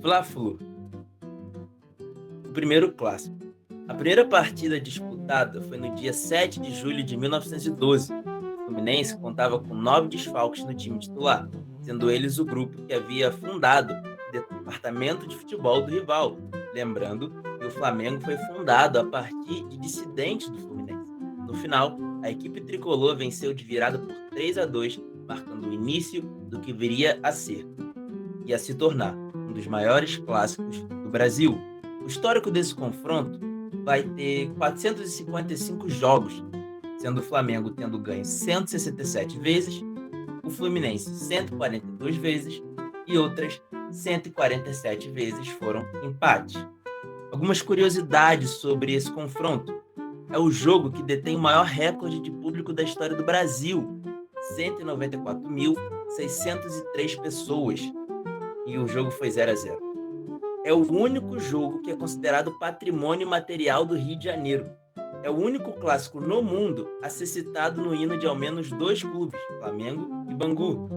Fla-Flu, o primeiro clássico. A primeira partida disputada foi no dia 7 de julho de 1912. O Fluminense contava com 9 desfalques no time titular, sendo eles o grupo que havia fundado o departamento de futebol do rival. Lembrando que o Flamengo foi fundado a partir de dissidentes do Fluminense. No final, a equipe tricolor venceu de virada por 3-2, marcando o início do que viria a ser e a se tornar um dos maiores clássicos do Brasil. O histórico desse confronto vai ter 455 jogos, sendo o Flamengo tendo ganho 167 vezes, o Fluminense 142 vezes e outras 147 vezes foram empate. Algumas curiosidades sobre esse confronto. É o jogo que detém o maior recorde de público da história do Brasil, 194.603 pessoas, e o jogo foi 0-0. É o único jogo que é considerado patrimônio material do Rio de Janeiro. É o único clássico no mundo a ser citado no hino de ao menos 2 clubes, Flamengo e Bangu.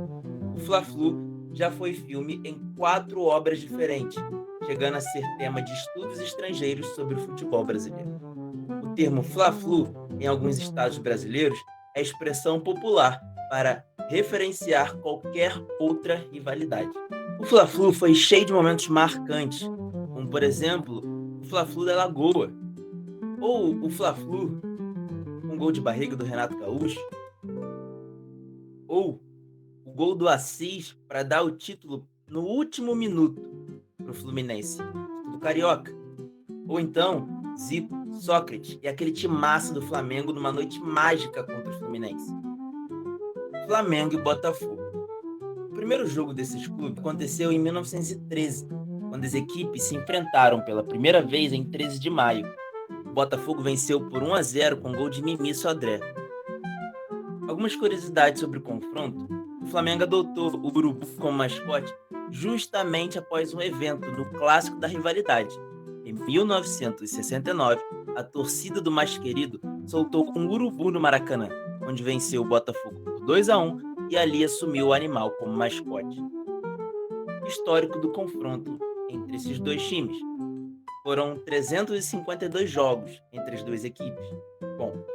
O Fla-Flu já foi filme em 4 obras diferentes, chegando a ser tema de estudos estrangeiros sobre o futebol brasileiro. O termo Fla-Flu, em alguns estados brasileiros, é expressão popular para referenciar qualquer outra rivalidade. O Fla-Flu foi cheio de momentos marcantes, como, por exemplo, o Fla-Flu da Lagoa, ou o Fla-Flu com gol de barriga do Renato Gaúcho, ou o gol do Assis para dar o título no último minuto para o Fluminense, do Carioca, ou então Zico, Sócrates e aquele timaço do Flamengo numa noite mágica contra o Fluminense. Flamengo e Botafogo. O primeiro jogo desses clubes aconteceu em 1913, quando as equipes se enfrentaram pela primeira vez em 13 de maio. O Botafogo venceu por 1-0 com gol de Mimi Sodré. Algumas curiosidades sobre o confronto. O Flamengo adotou o urubu como mascote justamente após um evento no Clássico da Rivalidade. Em 1969, a torcida do mais querido soltou um urubu no Maracanã, onde venceu o Botafogo por 2-1 e ali assumiu o animal como mascote. Histórico do confronto entre esses dois times. Foram 352 jogos entre as duas equipes, com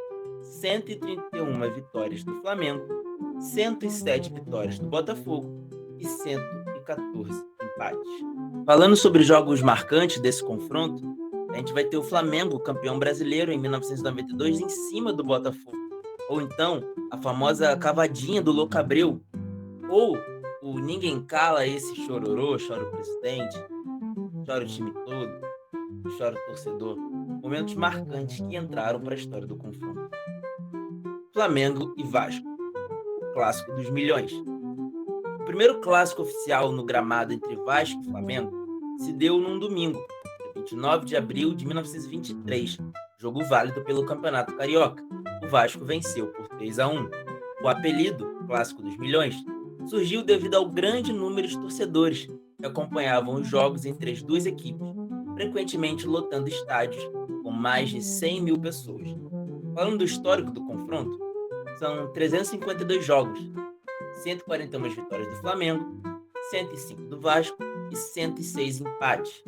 131 vitórias do Flamengo, 107 vitórias do Botafogo e 114 empates. Falando sobre jogos marcantes desse confronto, a gente vai ter o Flamengo, campeão brasileiro em 1992, em cima do Botafogo. Ou então, a famosa cavadinha do Louco Abreu. Ou o ninguém cala esse chororô, chora o presidente, chora o time todo, chora o torcedor. Momentos marcantes que entraram para a história do confronto. Flamengo e Vasco, o clássico dos milhões. O primeiro clássico oficial no gramado entre Vasco e Flamengo se deu num domingo, 29 de abril de 1923, jogo válido pelo Campeonato Carioca. O Vasco venceu por 3-1. O apelido, Clássico dos Milhões, surgiu devido ao grande número de torcedores que acompanhavam os jogos entre as duas equipes, frequentemente lotando estádios com mais de 100 mil pessoas. Falando do histórico do confronto, são 352 jogos, 141 vitórias do Flamengo, 105 do Vasco e 106 empates.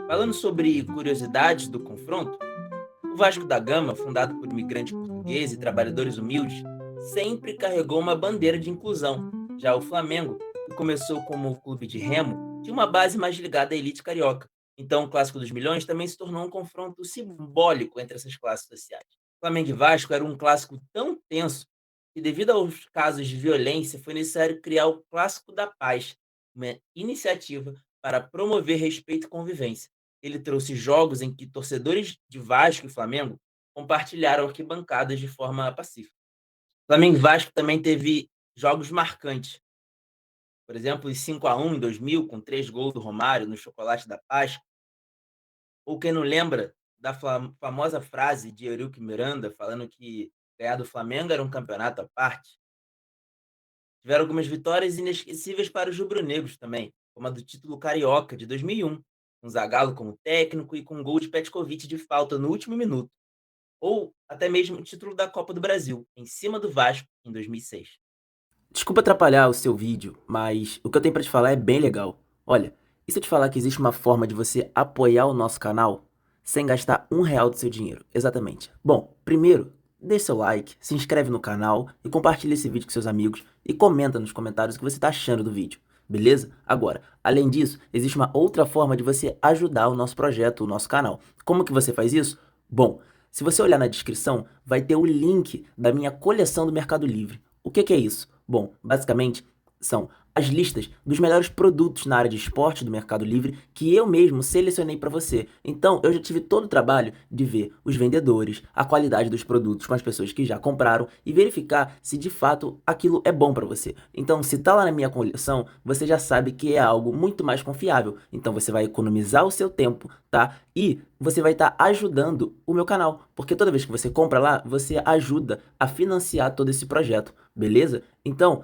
Falando sobre curiosidades do confronto, o Vasco da Gama, fundado por imigrantes portugueses e trabalhadores humildes, sempre carregou uma bandeira de inclusão. Já o Flamengo, que começou como clube de remo, tinha uma base mais ligada à elite carioca. Então, o Clássico dos Milhões também se tornou um confronto simbólico entre essas classes sociais. Flamengo e Vasco era um clássico tão tenso que, devido aos casos de violência, foi necessário criar o Clássico da Paz, uma iniciativa para promover respeito e convivência. Ele trouxe jogos em que torcedores de Vasco e Flamengo compartilharam arquibancadas de forma pacífica. Flamengo e Vasco também teve jogos marcantes. Por exemplo, os 5-1 em 2000, com 3 gols do Romário no Chocolate da Páscoa. Ou quem não lembra da famosa frase de Eurico Miranda, falando que ganhar do Flamengo era um campeonato à parte. Tiveram algumas vitórias inesquecíveis para os rubro-negros também, como a do título carioca de 2001, com Zagallo como técnico e com um gol de Petkovic de falta no último minuto. Ou até mesmo o título da Copa do Brasil, em cima do Vasco, em 2006. Desculpa atrapalhar o seu vídeo, mas o que eu tenho para te falar é bem legal. Olha, E se eu te falar que existe uma forma de você apoiar o nosso canal sem gastar R$ 1 do seu dinheiro? Exatamente. Bom, primeiro, deixe seu like, se inscreve no canal e compartilha esse vídeo com seus amigos e comenta nos comentários o que você está achando do vídeo, beleza? Agora, além disso, existe uma outra forma de você ajudar o nosso projeto, o nosso canal. Como que você faz isso? Bom, se você olhar na descrição, vai ter o link da minha coleção do Mercado Livre. O que é isso? Bom, basicamente são as listas dos melhores produtos na área de esporte do Mercado Livre que eu mesmo selecionei para você. Então, eu já tive todo o trabalho de ver os vendedores, a qualidade dos produtos com as pessoas que já compraram e verificar se de fato aquilo é bom para você. Então, se tá lá na minha coleção, você já sabe que é algo muito mais confiável. Então, você vai economizar o seu tempo, tá? E você vai estar ajudando o meu canal, porque toda vez que você compra lá, você ajuda a financiar todo esse projeto, beleza? Então,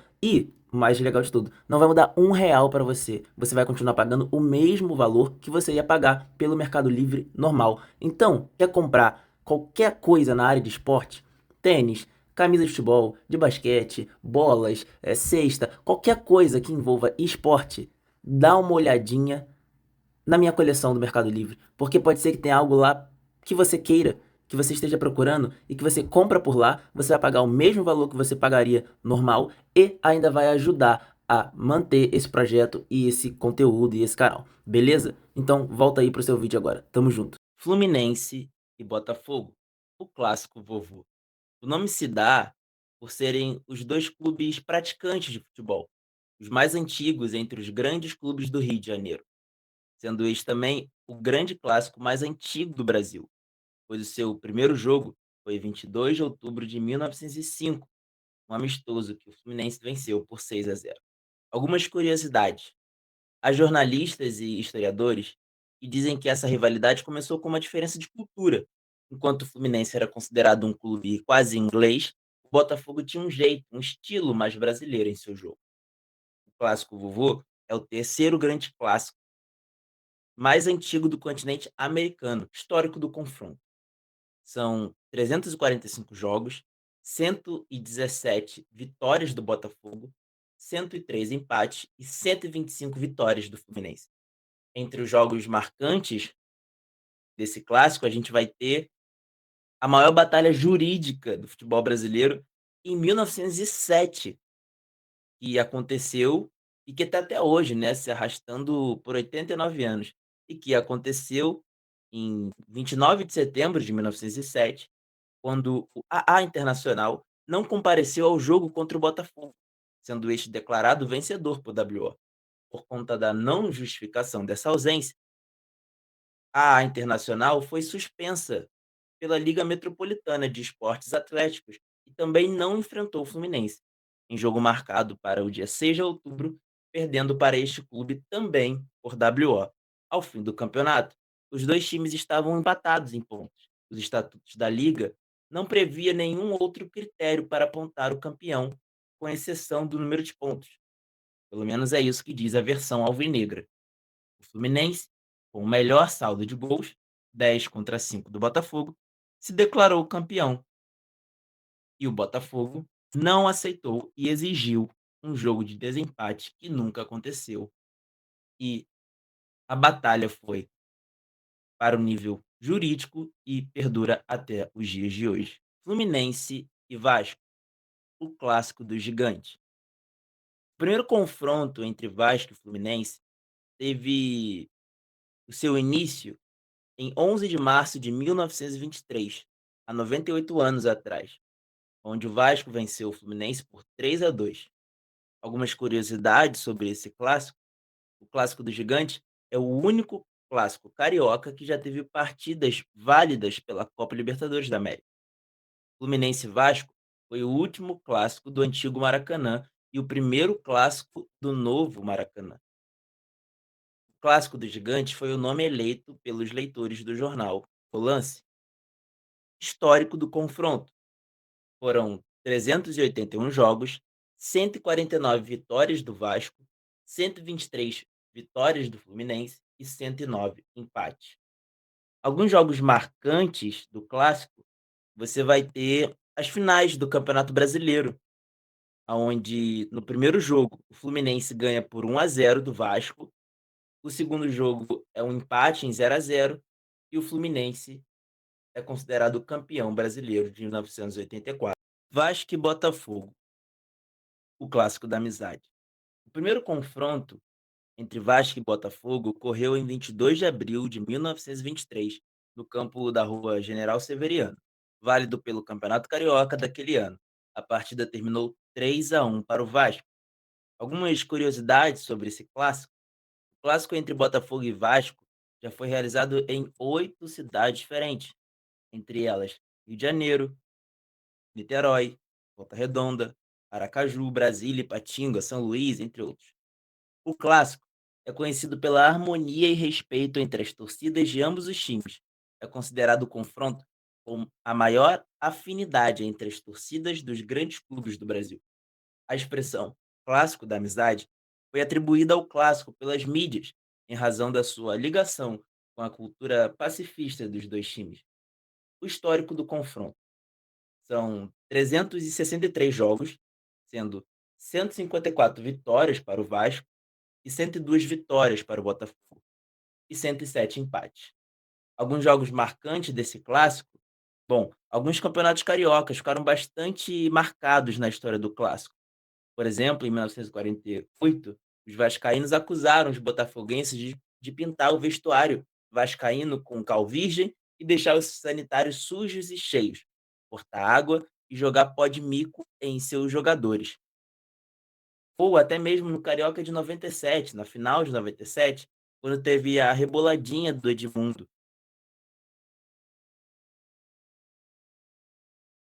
o mais legal de tudo, não vai mudar R$ 1 para você. Você vai continuar pagando o mesmo valor que você ia pagar pelo Mercado Livre normal. Então, quer comprar qualquer coisa na área de esporte? Tênis, camisa de futebol, de basquete, bolas, cesta, qualquer coisa que envolva esporte, dá uma olhadinha na minha coleção do Mercado Livre, porque pode ser que tenha algo lá que você queira, que você esteja procurando e que você compra por lá, você vai pagar o mesmo valor que você pagaria normal e ainda vai ajudar a manter esse projeto e esse conteúdo e esse canal, beleza? Então volta aí pro seu vídeo agora, tamo junto. Fluminense e Botafogo, o clássico vovô. O nome se dá por serem os dois clubes praticantes de futebol, os mais antigos entre os grandes clubes do Rio de Janeiro, sendo este também o grande clássico mais antigo do Brasil, pois o seu primeiro jogo foi em 22 de outubro de 1905, um amistoso que o Fluminense venceu por 6-0. Algumas curiosidades. Há jornalistas e historiadores que dizem que essa rivalidade começou com uma diferença de cultura. Enquanto o Fluminense era considerado um clube quase inglês, o Botafogo tinha um jeito, um estilo mais brasileiro em seu jogo. O clássico vovô é o terceiro grande clássico mais antigo do continente americano, histórico do confronto. São 345 jogos, 117 vitórias do Botafogo, 103 empates e 125 vitórias do Fluminense. Entre os jogos marcantes desse clássico, a gente vai ter a maior batalha jurídica do futebol brasileiro em 1907, que aconteceu e que está até hoje, né, se arrastando por 89 anos, e que aconteceu em 29 de setembro de 1907, quando o AA Internacional não compareceu ao jogo contra o Botafogo, sendo este declarado vencedor por WO. Por conta da não justificação dessa ausência, a AA Internacional foi suspensa pela Liga Metropolitana de Esportes Atléticos e também não enfrentou o Fluminense, em jogo marcado para o dia 6 de outubro, perdendo para este clube também por WO. Ao fim do campeonato, os dois times estavam empatados em pontos. Os estatutos da liga não previa nenhum outro critério para apontar o campeão, com exceção do número de pontos. Pelo menos é isso que diz a versão alvinegra. O Fluminense, com o melhor saldo de gols, 10 contra 5 do Botafogo, se declarou campeão e o Botafogo não aceitou e exigiu um jogo de desempate que nunca aconteceu. E a batalha foi para o nível jurídico e perdura até os dias de hoje. Fluminense e Vasco, o clássico do gigante. O primeiro confronto entre Vasco e Fluminense teve o seu início em 11 de março de 1923, há 98 anos atrás, onde o Vasco venceu o Fluminense por 3-2. Algumas curiosidades sobre esse clássico: o clássico do gigante é o único clássico carioca que já teve partidas válidas pela Copa Libertadores da América. Fluminense e Vasco foi o último clássico do antigo Maracanã e o primeiro clássico do novo Maracanã. O clássico do gigante foi o nome eleito pelos leitores do jornal O Lance. Histórico do confronto: foram 381 jogos, 149 vitórias do Vasco, 123 vitórias do Fluminense e 109 empates. Alguns jogos marcantes do clássico, você vai ter as finais do Campeonato Brasileiro, aonde no primeiro jogo o Fluminense ganha por 1-0 do Vasco, O segundo jogo é um empate em 0-0 e o Fluminense é considerado campeão brasileiro de 1984. Vasco e Botafogo, o clássico da amizade. O primeiro confronto entre Vasco e Botafogo ocorreu em 22 de abril de 1923, no campo da Rua General Severiano, válido pelo Campeonato Carioca daquele ano. A partida terminou 3-1 para o Vasco. Algumas curiosidades sobre esse clássico: o clássico entre Botafogo e Vasco já foi realizado em 8 cidades diferentes, entre elas Rio de Janeiro, Niterói, Volta Redonda, Aracaju, Brasília, Ipatinga, São Luís, entre outros. O clássico é conhecido pela harmonia e respeito entre as torcidas de ambos os times. É considerado o confronto com a maior afinidade entre as torcidas dos grandes clubes do Brasil. A expressão "clássico da amizade" foi atribuída ao clássico pelas mídias, em razão da sua ligação com a cultura pacifista dos dois times. O histórico do confronto: são 363 jogos, sendo 154 vitórias para o Vasco e 102 vitórias para o Botafogo, e 107 empates. Alguns jogos marcantes desse clássico: bom, alguns campeonatos cariocas ficaram bastante marcados na história do clássico. Por exemplo, em 1948, os vascaínos acusaram os botafoguenses de pintar o vestuário vascaíno com cal virgem e deixar os sanitários sujos e cheios, cortar água e jogar pó de mico em seus jogadores. Ou até mesmo no Carioca de 97, na final de 97, quando teve a reboladinha do Edmundo,